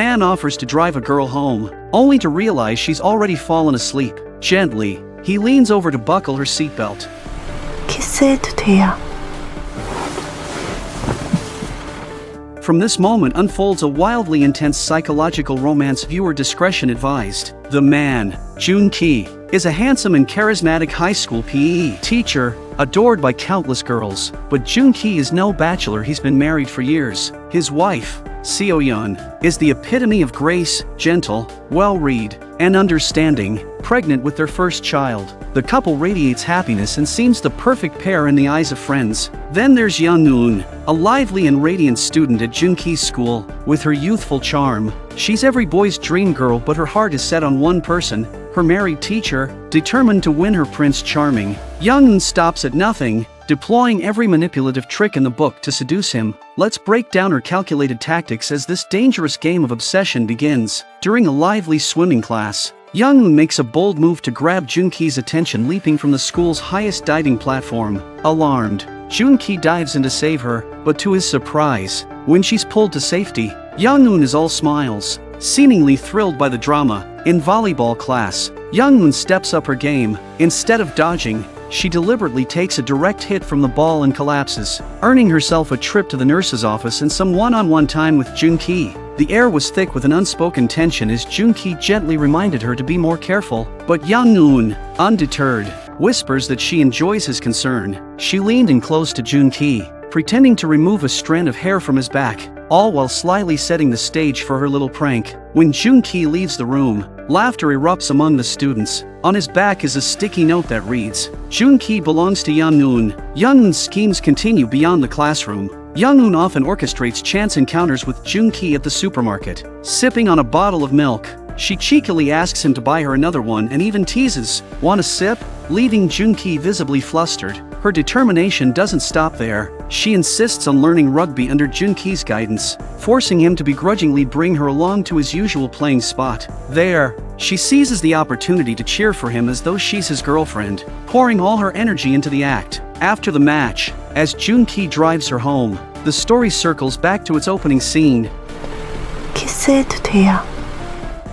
man offers to drive a girl home, only to realize she's already fallen asleep. Gently, he leans over to buckle her seatbelt. 키스해도 돼요. From this moment unfolds a wildly intense psychological romance. Viewer discretion advised. The man, Jun-gi, is a handsome and charismatic high school PE teacher, adored by countless girls. But Jun-gi is no bachelor, he's been married for years. His wife, Seo-yeon, is the epitome of grace, gentle, well-read, and understanding, pregnant with their first child. The couple radiates happiness and seems the perfect pair in the eyes of friends. Then there's Young-eun, a lively and radiant student at Jun-gi's school. With her youthful charm, she's every boy's dream girl, but her heart is set on one person, her married teacher, determined to win her Prince Charming. Young-eun stops at nothing, deploying every manipulative trick in the book to seduce him. Let's break down her calculated tactics as this dangerous game of obsession begins. During a lively swimming class, Young-eun makes a bold move to grab Jun-gi's attention, leaping from the school's highest diving platform. Alarmed, Jun-gi dives in to save her, but to his surprise, when she's pulled to safety, Young-eun is all smiles, seemingly thrilled by the drama. In volleyball class, Young-eun steps up her game. Instead of dodging, she deliberately takes a direct hit from the ball and collapses, earning herself a trip to the nurse's office and some one-on-one time with Jun-gi. The air was thick with an unspoken tension as Jun-gi gently reminded her to be more careful, but Young-eun, undeterred, whispers that she enjoys his concern. She leaned in close to Jun-gi, pretending to remove a strand of hair from his back, all while slyly setting the stage for her little prank. When Jun-gi leaves the room, laughter erupts among the students. On his back is a sticky note that reads, "Jun-gi belongs to Young-eun." Young-eun's schemes continue beyond the classroom. Young-eun often orchestrates chance encounters with Jun-gi at the supermarket. Sipping on a bottle of milk, she cheekily asks him to buy her another one and even teases, "Want a sip?" leaving Jun-gi visibly flustered. Her determination doesn't stop there. She insists on learning rugby under Jun-gi's guidance, forcing him to begrudgingly bring her along to his usual playing spot. There, she seizes the opportunity to cheer for him as though she's his girlfriend, pouring all her energy into the act. After the match, as Jun-gi drives her home, the story circles back to its opening scene. 키스해도 돼요.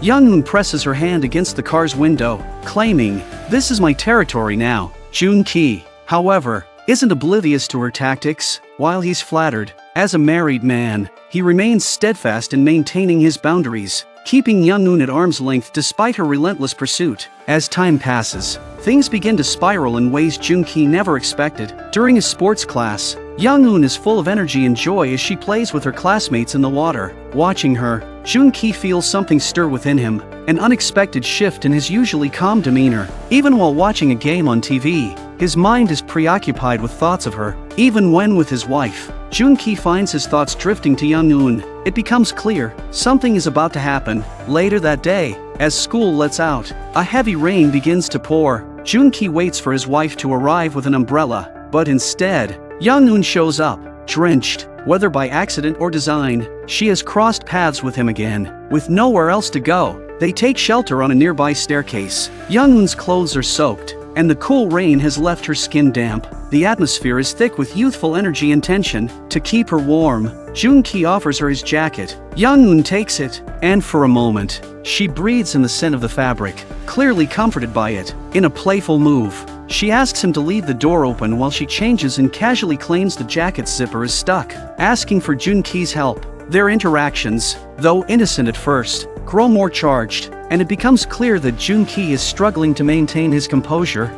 Young-eun presses her hand against the car's window, claiming, "This is my territory now." Jun-gi, however, isn't oblivious to her tactics. While he's flattered, as a married man, he remains steadfast in maintaining his boundaries, keeping Young-eun at arm's length despite her relentless pursuit. As time passes, things begin to spiral in ways Jun-gi never expected. During his sports class, Young-eun is full of energy and joy as she plays with her classmates in the water. Watching her, Jun-gi feels something stir within him, an unexpected shift in his usually calm demeanor. Even while watching a game on TV, his mind is preoccupied with thoughts of her. Even when with his wife, Jun-gi finds his thoughts drifting to Young-eun. It becomes clear, something is about to happen. Later that day, as school lets out, a heavy rain begins to pour. Jun-gi waits for his wife to arrive with an umbrella, but instead, Young-eun shows up, drenched. Whether by accident or design, she has crossed paths with him again. With nowhere else to go, they take shelter on a nearby staircase. Young-eun's clothes are soaked, and the cool rain has left her skin damp. The atmosphere is thick with youthful energy and tension. To keep her warm, Jun-gi offers her his jacket. Young-eun takes it, and for a moment, she breathes in the scent of the fabric, clearly comforted by it. In a playful move, she asks him to leave the door open while she changes and casually claims the jacket's zipper is stuck, asking for Jun-gi's help. Their interactions, though innocent at first, grow more charged, and it becomes clear that Jun-gi is struggling to maintain his composure.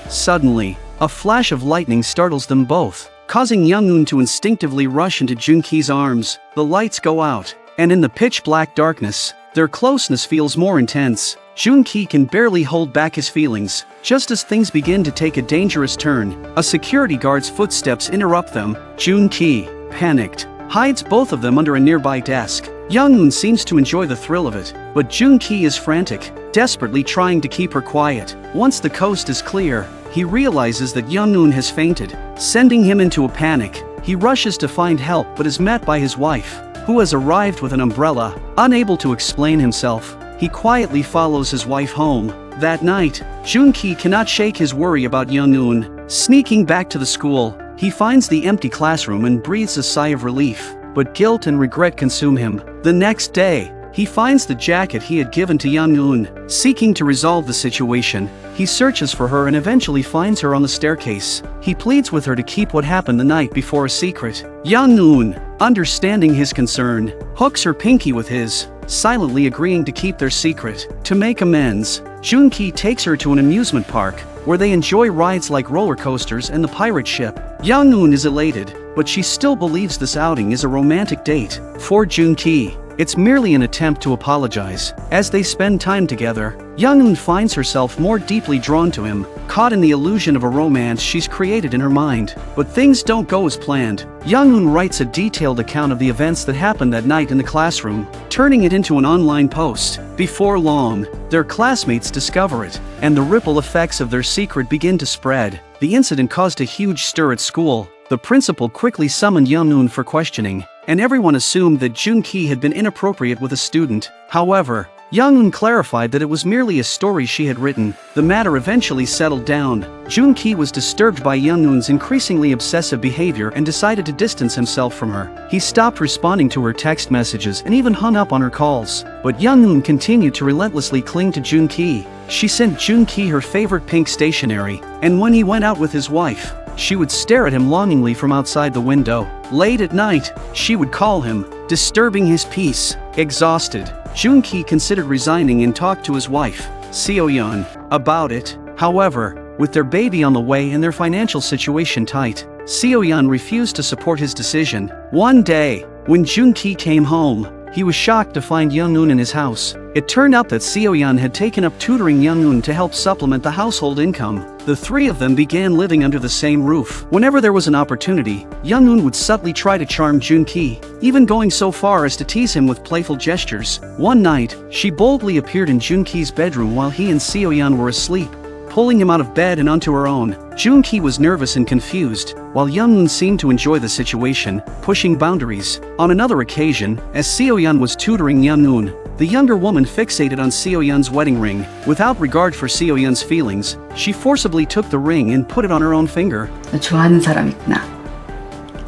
Suddenly, a flash of lightning startles them both, causing Young-eun to instinctively rush into Jun-gi's arms. The lights go out, and in the pitch-black darkness, their closeness feels more intense. Jun-gi can barely hold back his feelings. Just as things begin to take a dangerous turn, a security guard's footsteps interrupt them. Jun-gi, panicked, hides both of them under a nearby desk. Young-eun seems to enjoy the thrill of it, but Jun-gi is frantic, desperately trying to keep her quiet. Once the coast is clear, he realizes that Young-eun has fainted, sending him into a panic. He rushes to find help but is met by his wife, who has arrived with an umbrella. Unable to explain himself, he quietly follows his wife home. That night, Jun-gi cannot shake his worry about Young-eun. Sneaking back to the school, he finds the empty classroom and breathes a sigh of relief, but guilt and regret consume him. The next day, he finds the jacket he had given to Young-eun. Seeking to resolve the situation, he searches for her and eventually finds her on the staircase. He pleads with her to keep what happened the night before a secret. Young-eun, understanding his concern, hooks her pinky with his, silently agreeing to keep their secret. To make amends, Jun-gi takes her to an amusement park, where they enjoy rides like roller coasters and the pirate ship. Young-eun is elated, but she still believes this outing is a romantic date. For Jun-gi, it's merely an attempt to apologize. As they spend time together, Young-eun finds herself more deeply drawn to him, caught in the illusion of a romance she's created in her mind. But things don't go as planned. Young-eun writes a detailed account of the events that happened that night in the classroom, turning it into an online post. Before long, their classmates discover it, and the ripple effects of their secret begin to spread. The incident caused a huge stir at school. The principal quickly summoned Young-eun for questioning, and everyone assumed that Jun-gi had been inappropriate with a student. However, Young-eun clarified that it was merely a story she had written. The matter eventually settled down. Jun-gi was disturbed by Young-eun's increasingly obsessive behavior and decided to distance himself from her. He stopped responding to her text messages and even hung up on her calls. But Young-eun continued to relentlessly cling to Jun-gi. She sent Jun-gi her favorite pink stationery, and when he went out with his wife, she would stare at him longingly from outside the window. Late at night, she would call him, disturbing his peace. Exhausted, Jun-gi considered resigning and talked to his wife, Seo-yeon, about it. However, with their baby on the way and their financial situation tight, Seo-yeon refused to support his decision. One day, when Jun-gi came home, he was shocked to find Young-eun in his house. It turned out that Seo-yeon had taken up tutoring Young-eun to help supplement the household income. The three of them began living under the same roof. Whenever there was an opportunity, Young-eun would subtly try to charm Jun-gi, even going so far as to tease him with playful gestures. One night, she boldly appeared in Jun-gi's bedroom while he and Seo-yeon were asleep, pulling him out of bed and onto her own. Jun-gi was nervous and confused, while Young-eun seemed to enjoy the situation, pushing boundaries. On another occasion, as Seo-yeon was tutoring Young-eun, the younger woman fixated on Seo-yeon's wedding ring. Without regard for Seo-yeon's feelings, she forcibly took the ring and put it on her own finger. 너 좋아하는 사람 있구나.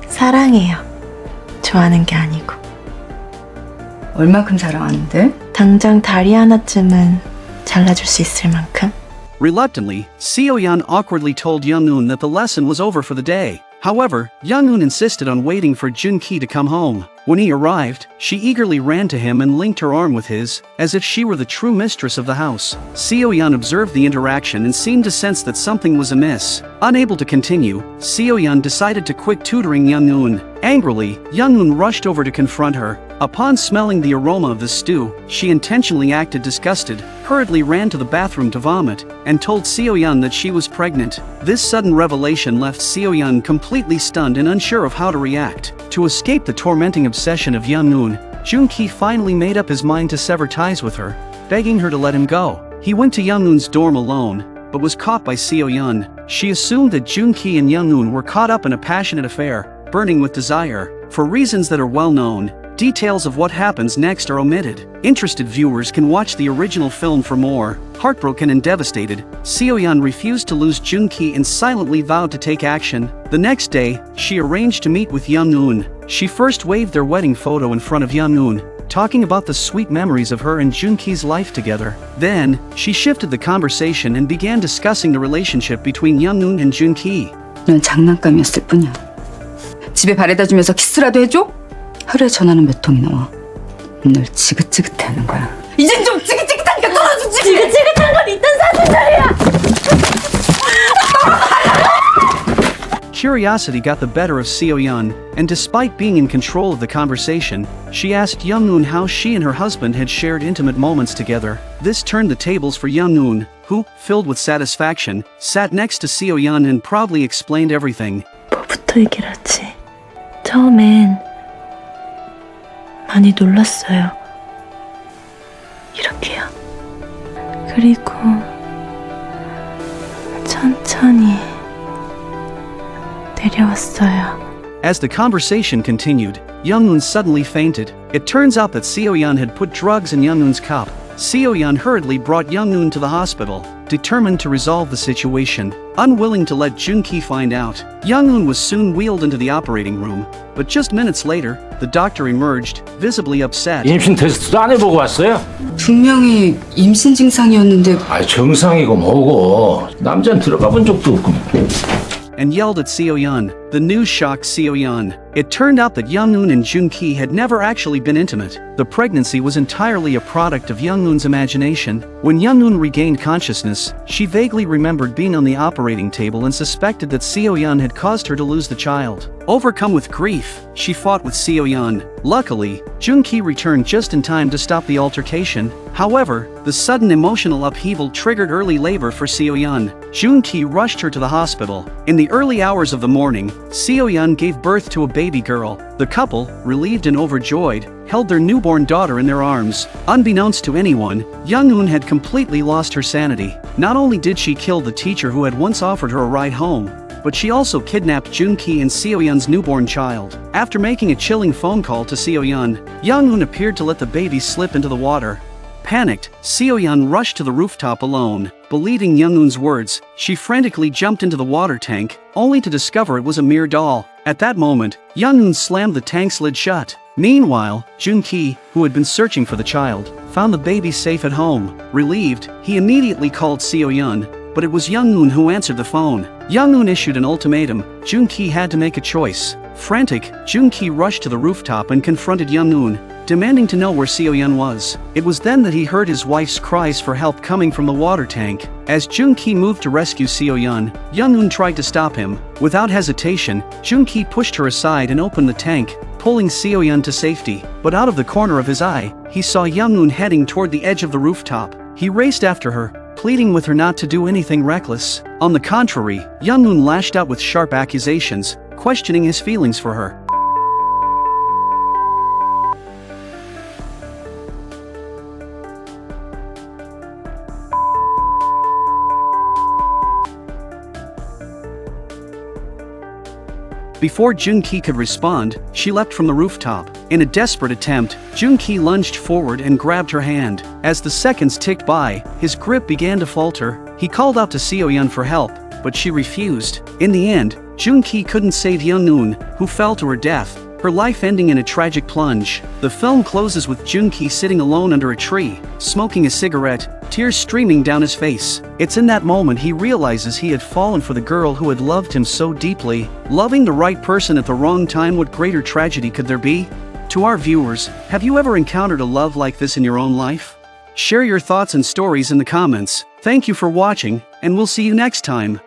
사랑해요. 좋아하는 게 아니고. 얼마큼 사랑하는데? 당장 다리 하나쯤은 잘라줄 수 있을 만큼. Reluctantly, Seo-yeon awkwardly told Young-eun that the lesson was over for the day. However, Young-eun insisted on waiting for Jun-gi to come home. When he arrived, she eagerly ran to him and linked her arm with his, as if she were the true mistress of the house. Seo-yeon observed the interaction and seemed to sense that something was amiss. Unable to continue, Seo-yeon decided to quit tutoring Young-eun. Angrily, Young-eun rushed over to confront her. Upon smelling the aroma of the stew, she intentionally acted disgusted, hurriedly ran to the bathroom to vomit, and told Seo-yeon that she was pregnant. This sudden revelation left Seo-yeon completely stunned and unsure of how to react. To escape the tormenting obsession of Young-eun, Jun-gi finally made up his mind to sever ties with her, begging her to let him go. He went to Young-eun's dorm alone, but was caught by Seo-yeon. She assumed that Jun-gi and Young-eun were caught up in a passionate affair, burning with desire. For reasons that are well known, details of what happens next are omitted. Interested viewers can watch the original film for more. Heartbroken and devastated, Seo-yeon refused to lose Jun-gi and silently vowed to take action. The next day, she arranged to meet with Young-eun. She first waved their wedding photo in front of Young-eun, talking about the sweet memories of her and Jun-gi's life together. Then, she shifted the conversation and began discussing the relationship between Young-eun and Jun-gi. 넌 장난감이었을 뿐이야. 집에 바래다 주면서 키스라도 해줘? 하루에 전화는 몇 통이 나와. 널 지긋지긋해 하는 거야. 이젠 좀 지긋지긋하니까 떨어지지. 지긋지긋한 건 이딴 사람 자리야. Curiosity got the better of Seo-yeon, and despite being in control of the conversation, she asked Young-eun how she and her husband had shared intimate moments together. This turned the tables for Young-eun, who, filled with satisfaction, sat next to Seo-yeon and proudly explained everything. 뭐부터 얘기를 하지? 처음엔 많이 놀랐어요. 이렇게요. 그리고 천천히 내려왔어요. As the conversation continued, Young-eun suddenly fainted. It turns out that Seo-yeon had put drugs in Young-eun's cup, Seo-yeon hurriedly brought Young-eun to the hospital, determined to resolve the situation. Unwilling to let Jun-gi find out, Young-eun was soon wheeled into the operating room, but just minutes later, the doctor emerged, visibly upset. 임신 테스트도 안 해보고 왔어요? 분명히 임신 증상이었는데 아이 정상이고 뭐고 남자는 들어가 본 적도 없고 And yelled at Seo-yeon. The news shocked Seo-yeon. It turned out that Young-eun and Jun-gi had never actually been intimate. The pregnancy was entirely a product of Young-eun's imagination. When Young-eun regained consciousness, she vaguely remembered being on the operating table and suspected that Seo-yeon had caused her to lose the child. Overcome with grief, she fought with Seo-yeon. Luckily, Jun-gi returned just in time to stop the altercation. However, the sudden emotional upheaval triggered early labor for Seo-yeon. Jun-gi rushed her to the hospital. In the early hours of the morning, Seo-yeon gave birth to a baby girl. The couple, relieved and overjoyed, held their newborn daughter in their arms. Unbeknownst to anyone, Young-eun had completely lost her sanity. Not only did she kill the teacher who had once offered her a ride home, but she also kidnapped Jun-gi and Seo-yeon's newborn child. After making a chilling phone call to Seo-yeon, Young-eun appeared to let the baby slip into the water. Panicked, Seo-yeon rushed to the rooftop alone. Believing Young-eun's words, she frantically jumped into the water tank, only to discover it was a mere doll. At that moment, Young-eun slammed the tank's lid shut. Meanwhile, Jun-gi, who had been searching for the child, found the baby safe at home. Relieved, he immediately called Seo-yeon, but it was Young-eun who answered the phone. Young-eun issued an ultimatum. Jun-gi had to make a choice. Frantic, Jun-gi rushed to the rooftop and confronted Young-eun, demanding to know where Seo-yeon was. It was then that he heard his wife's cries for help coming from the water tank. As Jun-gi moved to rescue Seo-yeon, Young-eun tried to stop him. Without hesitation, Jun-gi pushed her aside and opened the tank, pulling Seo-yeon to safety. But out of the corner of his eye, he saw Young-eun heading toward the edge of the rooftop. He raced after her, pleading with her not to do anything reckless. On the contrary, Young-eun lashed out with sharp accusations, questioning his feelings for her. Before Jun-gi could respond, she leapt from the rooftop. In a desperate attempt, Jun-gi lunged forward and grabbed her hand. As the seconds ticked by, his grip began to falter. He called out to Seo-yeon for help, but she refused. In the end, Jun-gi couldn't save Young-eun, who fell to her death, her life ending in a tragic plunge. The film closes with Jun-gi sitting alone under a tree, smoking a cigarette, tears streaming down his face. It's in that moment he realizes he had fallen for the girl who had loved him so deeply. Loving the right person at the wrong time, what greater tragedy could there be? To our viewers, have you ever encountered a love like this in your own life? Share your thoughts and stories in the comments. Thank you for watching, and we'll see you next time.